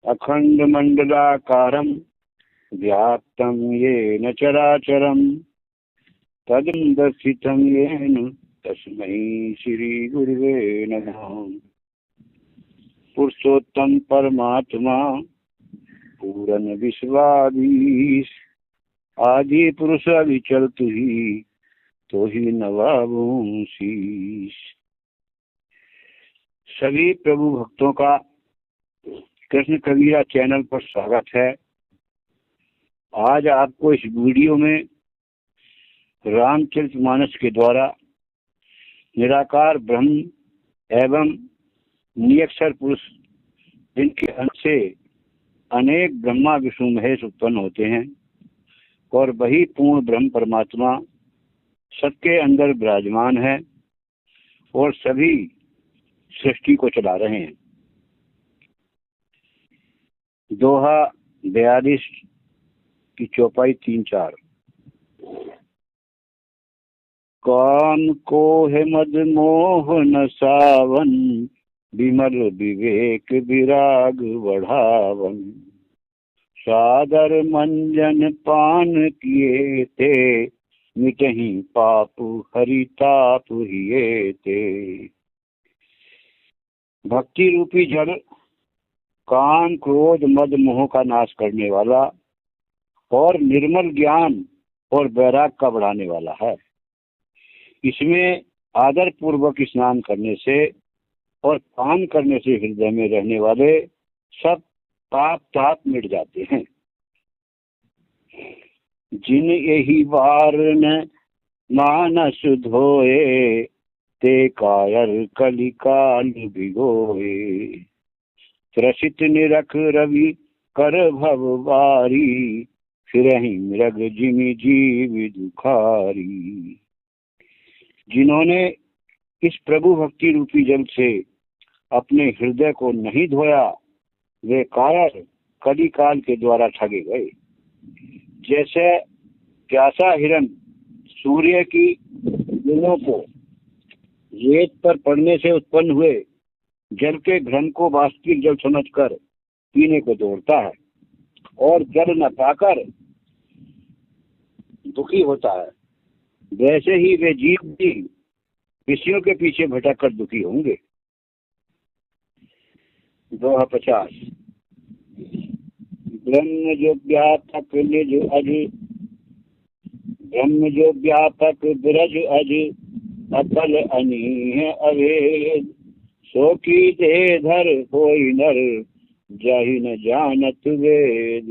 अखण्डमण्डलाकारं व्याप्तं येन चराचरं तदं दर्शितं येन तस्मै श्रीगुरुवे नमः। पुरुषोत्तम परमात्मा पूरन विश्वाधीश, आदि पुरुष विचल तुही तो ही नवाबों शीश। सभी प्रभु भक्तों का कृष्ण कबीरा चैनल पर स्वागत है। आज आपको इस वीडियो में रामचरितमानस के द्वारा निराकार ब्रह्म एवं निरक्षर पुरुष, जिनके अंश से अनेक ब्रह्मा विष्णु महेश उत्पन्न होते हैं और वही पूर्ण ब्रह्म परमात्मा सबके अंदर विराजमान है और सभी सृष्टि को चला रहे हैं। दोहा 42 की चौपाई 3-4। कौन को है मद मोहन सावन, विमल विवेक विराग बढ़ावन। सादर मंजन पान किए थे, मिटही पाप हरिताप हिये ते। भक्ति रूपी जल काम क्रोध मद मोह का नाश करने वाला और निर्मल ज्ञान और वैराग का बढ़ाने वाला है। इसमें आदर पूर्वक स्नान करने से और पान करने से हृदय में रहने वाले सब पाप ताप मिट जाते हैं। जिन यही बार न मानस धोए, ते कायर कलिकाल भिगोए। त्रसित निरख रवि कर भव बारी, फिरहि मृग जिमि जीव दुखारी। जिन्होंने इस प्रभु भक्ति रूपी जल से अपने हृदय को नहीं धोया, वे कायर कलिकाल के द्वारा ठगे गए। जैसे प्यासा हिरण सूर्य की किरणों को रेत पर पड़ने से उत्पन्न हुए जल के घन को वास्तविक जल समझकर पीने को दौड़ता है और जल न पाकर दुखी होता है, वैसे ही वे जीव भी विषयों के पीछे भटक कर दुखी होंगे। दोहा 50। ब्रह्म जो व्यापक निज अज, ब्रह्म जो व्यापक ब्रज अज। अकल अनीह अवेद, सो की दे धर होई नर, जाहि न जानत वेद।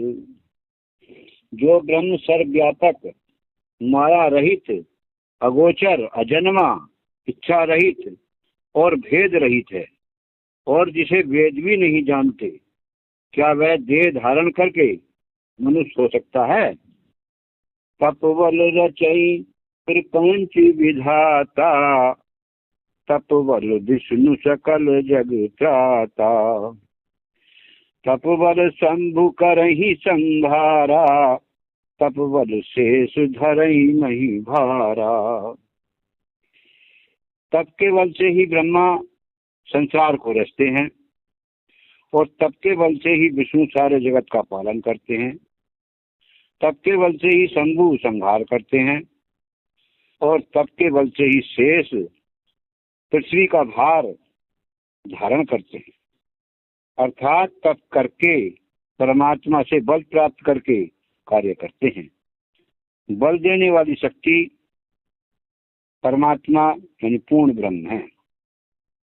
जो ब्रह्म सर्वव्यापक, माया रहित, अगोचर, अजन्मा, इच्छा रहित और भेद रहित है और जिसे वेद भी नहीं जानते, क्या वह देह धारण करके मनुष्य हो सकता है? तपबल रचई प्रपंच विधाता, तपबल विष्णु सकल जग त्राता। तपबल शंभु करहि संहारा, तपबल शेष धरई मही भारा। तप के बल से ही ब्रह्मा संसार को रचते हैं और तप के बल से ही विष्णु सारे जगत का पालन करते हैं। तप के बल से ही शंभु संहार करते हैं और तप के बल से ही शेष पृथ्वी का भार धारण करते हैं। अर्थात तप करके परमात्मा से बल प्राप्त करके कार्य करते हैं। बल देने वाली शक्ति परमात्मा यानी पूर्ण ब्रह्म है।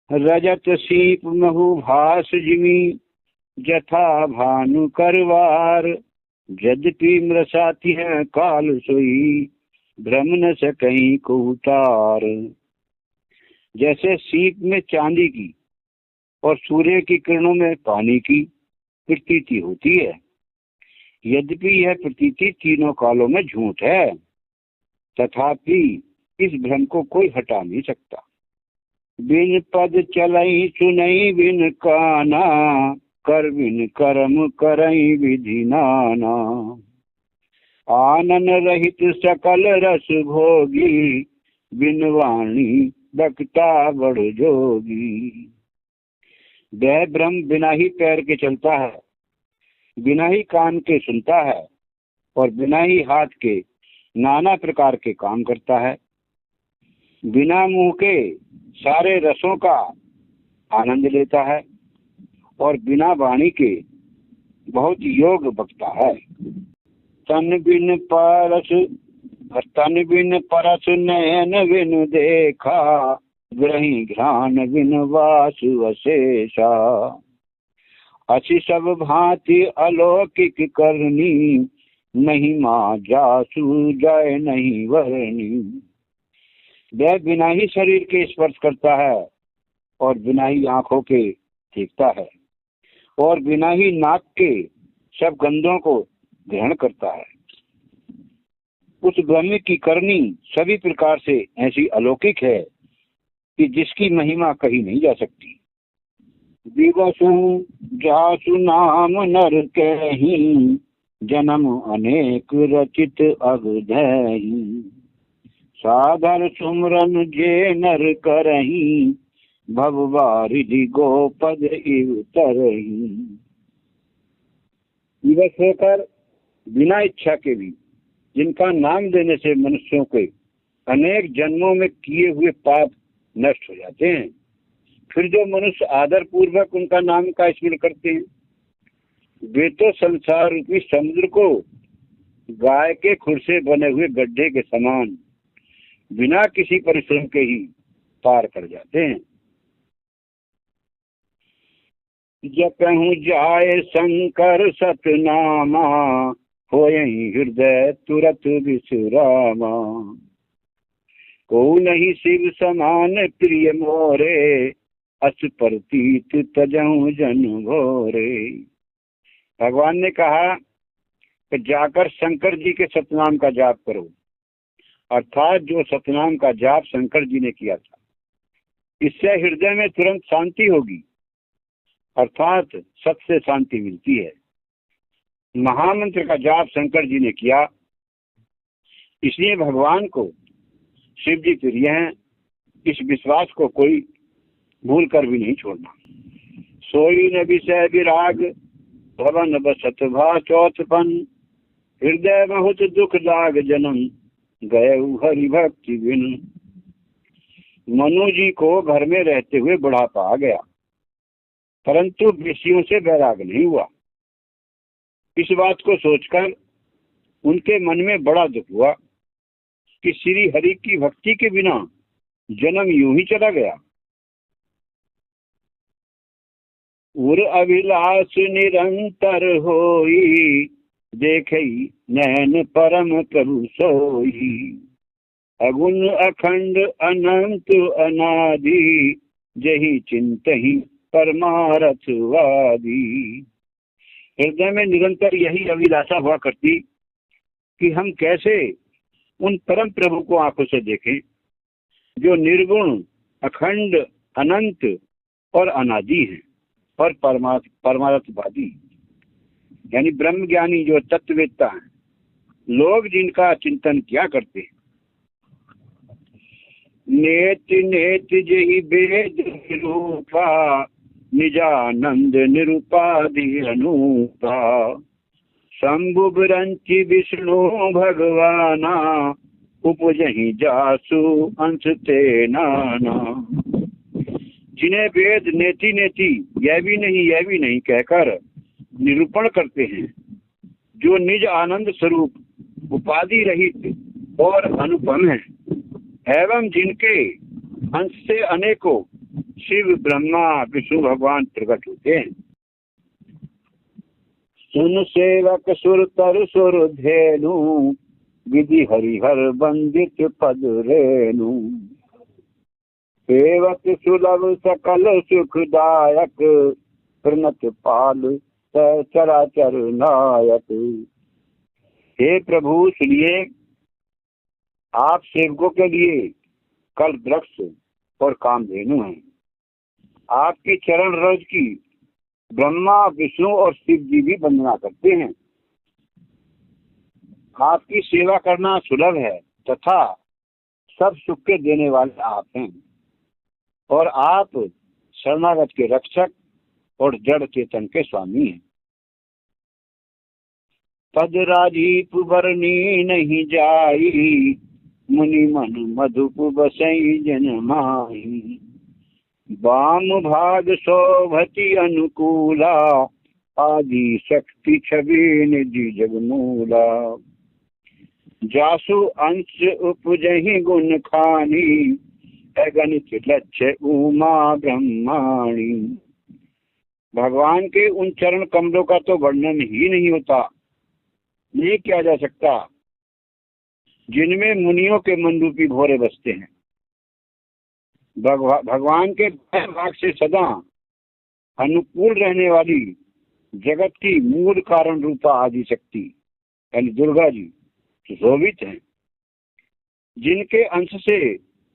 रजत सीप महु भास जिमी, जथा भानु करवार। यद्यपि मृषाति है काल सोई, भ्रम न सकहीं को उतार। जैसे सीप में चांदी की और सूर्य की किरणों में पानी की प्रतीति होती है, यद्यपि यह प्रतीति तीनों कालों में झूठ है, तथापि इस भ्रम को कोई हटा नहीं सकता। बिन पद चलई सुनई बिन काना, कर बिन कर्म करई विधि नाना। आनन रहित सकल रस भोगी, बिन वाणी बक्ता बड़ जोगी। वह ब्रह्म बिना ही पैर के चलता है बिना ही कान के सुनता है और बिना ही हाथ के नाना प्रकार के काम करता है। बिना मुंह के सारे रसों का आनंद लेता है और बिना वाणी के बहुत योग बकता है। तन बिन परस तन बिन परस नयन बिन देखा, ग्रही घ्राण बिन वास वशेषा। असी सब भांति अलौकिक करनी, महिमा जासु जय नहीं वरनी। वह बिना ही शरीर के स्पर्श करता है और बिना ही आंखों के देखता है और बिना ही नाक के सब गंधों को ग्रहण करता है। उस ब्रह्म की करनी सभी प्रकार से ऐसी अलौकिक है कि जिसकी महिमा कही नहीं जा सकती। दिवसु जासु नाम नर कहीं, जन्म अनेक रचित अगधहि। साधर सुमरन जे नर करही, भववारिधि गोपद इव तरही। दिवस होकर बिना इच्छा के भी जिनका नाम लेने से मनुष्यों के अनेक जन्मों में किए हुए पाप नष्ट हो जाते हैं, फिर जो मनुष्य आदर पूर्वक उनका नाम का स्मरण करते हैं, वे तो संसार रूपी समुद्र को गाय के खुर से बने हुए गड्ढे के समान बिना किसी परिश्रम के ही पार कर जाते हैं। जपहु जाए शंकर सतनामा, होयहि हृदय तुरत विश्रामा। को नहीं शिव समान प्रिय मोरे, अस प्रतीत तजहु जन भोरे। भगवान ने कहा कि जाकर शंकर जी के सतनाम का जाप करो, अर्थात जो सतनाम का जाप शंकर जी ने किया था, इससे हृदय में तुरंत शांति होगी, अर्थात सत से शांति मिलती है। महामंत्र का जाप शंकर जी ने किया, इसलिए भगवान को शिव जी प्रिय हैं। इस विश्वास को कोई भूल कर भी नहीं छोड़ना। सोई न विषय विराग, भवन बसत भा चौथपन। हृदय बहुत दुख लाग जन्म, गए हरि भक्ति बिन। मनु जी को घर में रहते हुए बुढ़ापा आ गया, परंतु विषयों से वैराग नहीं हुआ। इस बात को सोचकर उनके मन में बड़ा दुख हुआ कि श्री हरि की भक्ति के बिना जन्म यूं ही चला गया। उर अभिलाष निरंतर होई, देखई नैन परम प्रभु सोई। अगुण अखंड अनंत अनादि, जही चिंतहि परमारथवादी। हृदय में निरंतर यही अभिलाषा हुआ करती कि हम कैसे उन परम प्रभु को आंखों से देखें जो निर्गुण, अखंड, अनंत और अनादि हैं और परमार्थवादी, यानी ब्रह्म ज्ञानी जो तत्ववेत्ता हैं, लोग जिनका चिंतन किया करते हैं। नेत नेत जही वेद निरूपा, निजानंद निरूपाधि अनूपा। शंभु बिरंचि विष्णु भगवाना, उपजहि जासु अंश ते नाना। जिन्हें वेद नेति नेति यह भी नहीं कहकर निरूपण करते हैं, जो निज आनंद स्वरूप उपाधि रहित और अनुपम है, एवं जिनके अंश से अनेकों शिव ब्रह्मा विष्णु भगवान प्रकट होते हैं। सुन सेवक सुर तर सुर धेनु, विधि हरिहर बंदित पद रेणु। सेवक सुलभ सकल सुखदायक, प्रणत पाल चराचर नायक। हे प्रभु सुनिए, आप सेवकों के लिए कल वृक्ष और कामधेनु हैं। आपकी चरण रज की ब्रह्मा विष्णु और शिव जी भी वंदना करते हैं। आपकी सेवा करना सुलभ है तथा सब सुख के देने वाले आप हैं, और आप शरणागत के रक्षक और जड़ चेतन के स्वामी हैं। पद राजीप बरनी नहीं जाई, मुनि मन मधुप बसई जन माही। वाम भाग शोभति अनुकूला, आदि शक्ति छवि निधि जगमूला। जासु अंश उपजहि गुण खानी, अगणित लक्ष्य उमा ब्रह्माणी। भगवान के उन चरण कमलों का तो वर्णन ही नहीं होता, नहीं किया जा सकता, जिनमें मुनियों के मन रूपी भौरे बसते हैं। भगवान के भाग से सदा अनुकूल रहने वाली जगत की मूल कारण रूपा आदि शक्ति यानी दुर्गा जी शोभित हैं, जिनके अंश से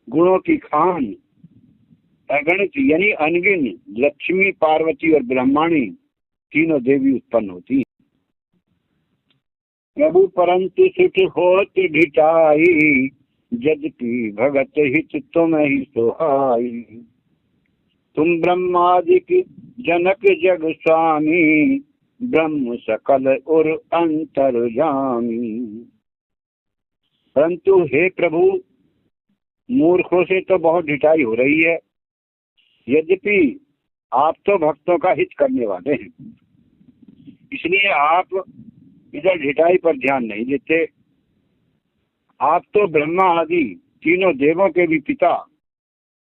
गुणों की खान अगणित यानी अनगिन लक्ष्मी, पार्वती और ब्रह्माणी तीनों देवी उत्पन्न होती हैं। प्रभु परंतु सुख होत ढिठाई, यद्यपि भगत हित तुम ही सोहाई। तुम ब्रह्मादिक जनक जग स्वामी, ब्रह्म सकल और अंतर्यामी। परंतु हे प्रभु, मूर्खों से तो बहुत ढिठाई हो रही है। यद्यपि आप तो भक्तों का हित करने वाले हैं, इसलिए आप इधर ढिठाई पर ध्यान नहीं देते। आप तो ब्रह्मा आदि तीनों देवों के भी पिता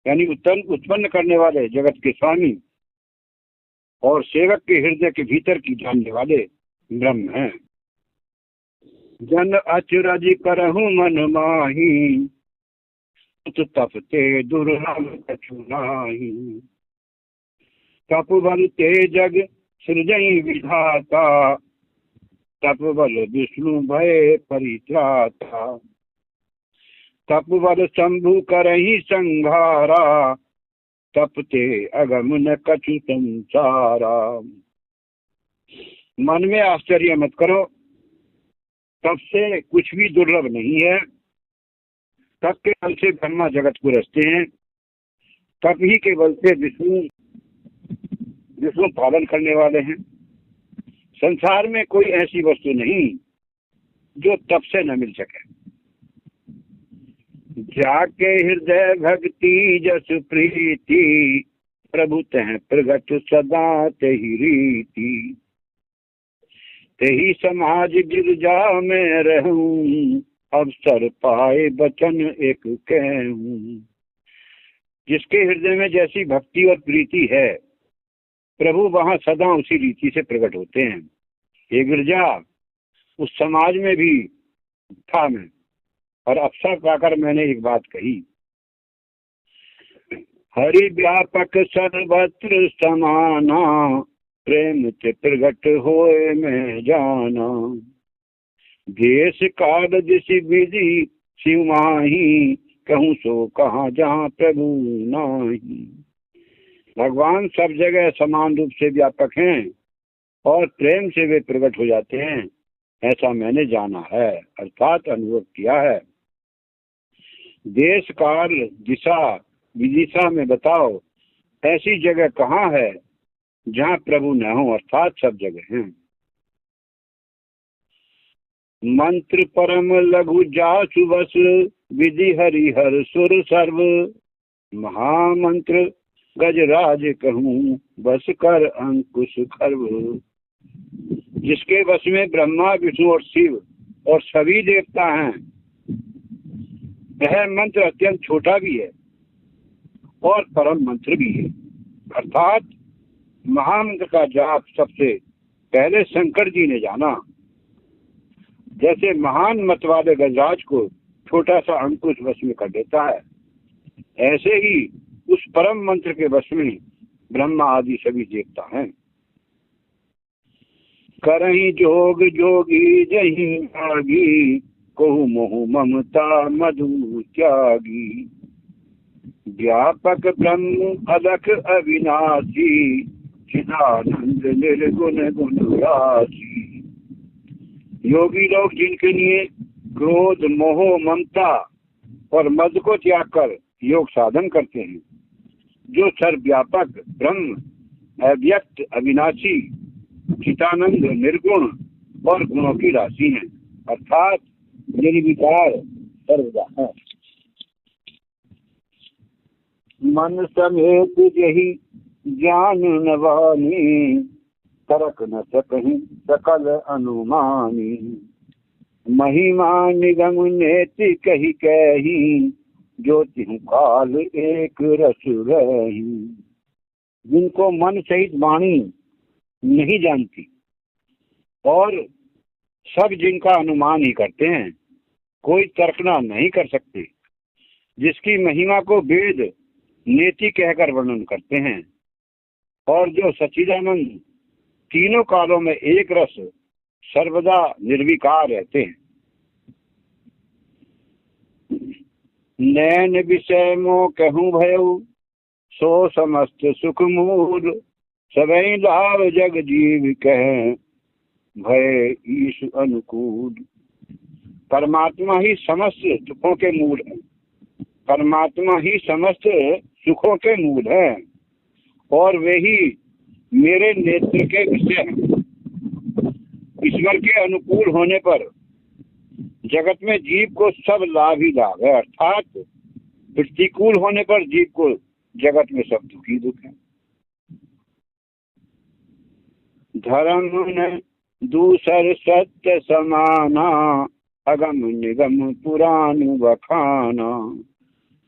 यानी उत्पन्न करने वाले जगत के स्वामी और सेवक के हृदय के भीतर की जानने वाले ब्रह्म हैं। जन अचरज करहु मन माही, तपते दुर्लभ कछु नाही। तप बल ते जग सृजई विधाता, तप बल विष्णु भय परित्राता। तप बल शंभु करहि संघारा, तपते अगम न कछु संसारा। मन में आश्चर्य मत करो, तप से कुछ भी दुर्लभ नहीं है। तप के बल से ब्रह्मा जगत को रचते हैं, तप ही के बल से विष्णु पालन करने वाले हैं। संसार में कोई ऐसी वस्तु नहीं जो तप से न मिल सके। जाके हृदय भक्ति जस प्रीति, प्रभु तह प्रगट सदा तही रीति। तही समाज गिरजा में रहूं, अवसर पाए बचन एक कहूं। जिसके हृदय में जैसी भक्ति और प्रीति है, प्रभु वहां सदा उसी रीति से प्रकट होते हैं। ये गिरजा उस समाज में भी था मैं, और अवसर पाकर मैंने एक बात कही। हरि व्यापक सर्वत्र समाना, प्रेम ते प्रगट होए मैं जाना। देश काल दिशि विधि शिव माही, कहूँ सो कहाँ जहाँ प्रभु नाही। भगवान सब जगह समान रूप से व्यापक हैं और प्रेम से वे प्रकट हो जाते हैं, ऐसा मैंने जाना है अर्थात अनुभव किया है। देश काल दिशा विदिशा में बताओ ऐसी जगह कहाँ है जहाँ प्रभु न हो, अर्थात सब जगह हैं। मंत्र परम लघु जासु बस, विधि हरि हर सुर सर्व। महामंत्र गजराज कहूँ, बस कर अंकुश खर्व। जिसके बस में ब्रह्मा विष्णु और शिव और सभी देवता हैं, वह मंत्र अत्यंत छोटा भी है और परम मंत्र भी है। अर्थात महामंत्र का जाप सबसे पहले शंकर जी ने जाना। जैसे महान मत वाले गजराज को छोटा सा अंकुश वश में कर देता है, ऐसे ही उस परम मंत्र के वश में ब्रह्मा आदि सभी देवता हैं। करही जोग जोगी जही भागी, कहु मोह ममता मधु त्यागी। व्यापक ब्रह्म अलख अविनाशी, चिदानंद निर्गुण गुण राशि। योगी लोग जिनके लिए क्रोध मोह ममता और मद को त्याग कर योग साधन करते हैं, जो सर्वव्यापक ब्रह्म अव्यक्त अविनाशी चिदानंद निर्गुण और गुणों की राशि हैं, अर्थात निर्विकार सर्वदा है। मन समेत यही ज्ञान नवानी, तरक न सकहीं सकल अनुमानी। महिमा निगम नेति कही कही, जो तिहु काल एक रस रही। जिनको मन सहित वाणी नहीं जानती और सब जिनका अनुमान ही करते हैं, कोई तर्कना नहीं कर सकते, जिसकी महिमा को वेद नेति कहकर वर्णन करते हैं, और जो सच्चिदानंद तीनों कालों में एक रस सर्वदा निर्विकार रहते हैं। नैन विषय मो कहूँ भयऊ, सो समस्त सुख मूल। सबई लाभ जग जीव कह, भय ईश अनुकूल। परमात्मा ही समस्त सुखों के मूल है, परमात्मा ही समस्त सुखों के मूल है, और वे ही मेरे नेत्र के विषय हैं। ईश्वर के अनुकूल होने पर जगत में जीव को सब लाभ ही लाभ है, अर्थात प्रतिकूल होने पर जीव को जगत में सब दुख ही दुख है। धर्म न दूसर सत्य समाना, अगम निगम पुराण बखाना।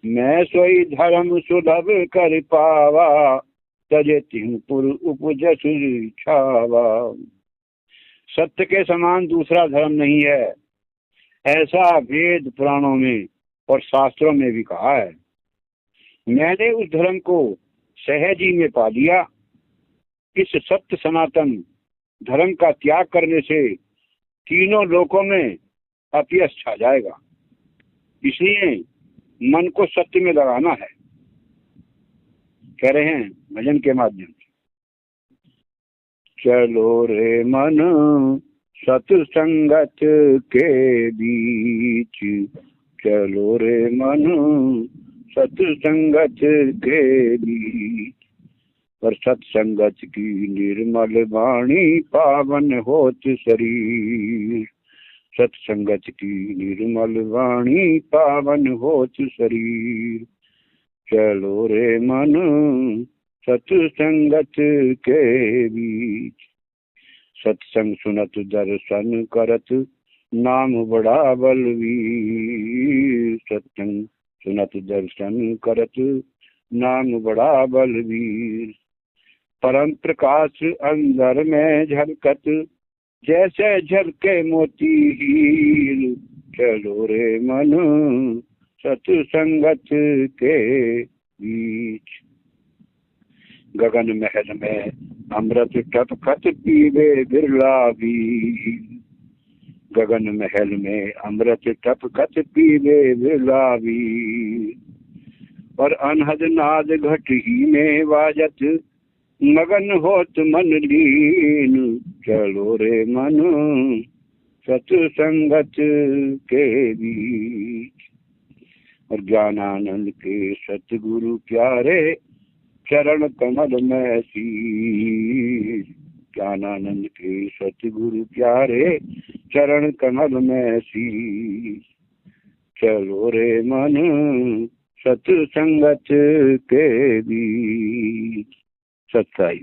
मैं सोई धर्म सुलभ कर पावा, तजे तिहुपुर उपजस छावा। सत्य के समान दूसरा धर्म नहीं है, ऐसा वेद पुराणों में और शास्त्रों में भी कहा है। मैंने उस धर्म को सहज ही में पा लिया। इस सत्य सनातन धर्म का त्याग करने से तीनों लोकों में अपयश छा जाएगा, इसलिए मन को सत्य में लगाना है, कह रहे हैं भजन के माध्यम से। चलो रे मन सत्संगत के बीच, चलो रे मन सत्संगत के बीच। पर सत्संगत की निर्मल वाणी, पावन होत शरीर। सत्संगत की निर्मल वाणी, पावन होत शरीर। चलो रे मन सत्संगत के बीच। सत्संग सुनत दर्शन करत, नाम बड़ा बलवीर। सत्संग सुनत दर्शन करत, नाम बड़ा बलवीर। परम प्रकाश अंदर में झलकत, जैसे झलके मोती हीर। चलो रे मन सत्संगत के बीच। गगन महल में अमृत टपकत, पीवे बिरला भी। गगन महल में अमृत टपकत, पीवे बिरला भी। और अनहद नाद घट ही में बाजत, मगन होत मन लीन। चलो रे मन सत्संगत के बीच। और ज्ञानानंद के सतगुरु प्यारे, चरण कमल में शीश। ज्ञानानंद के सतगुरु प्यारे, चरण कमल में शीश। चलो रे मन सत्संगत के बीच। सत्साई।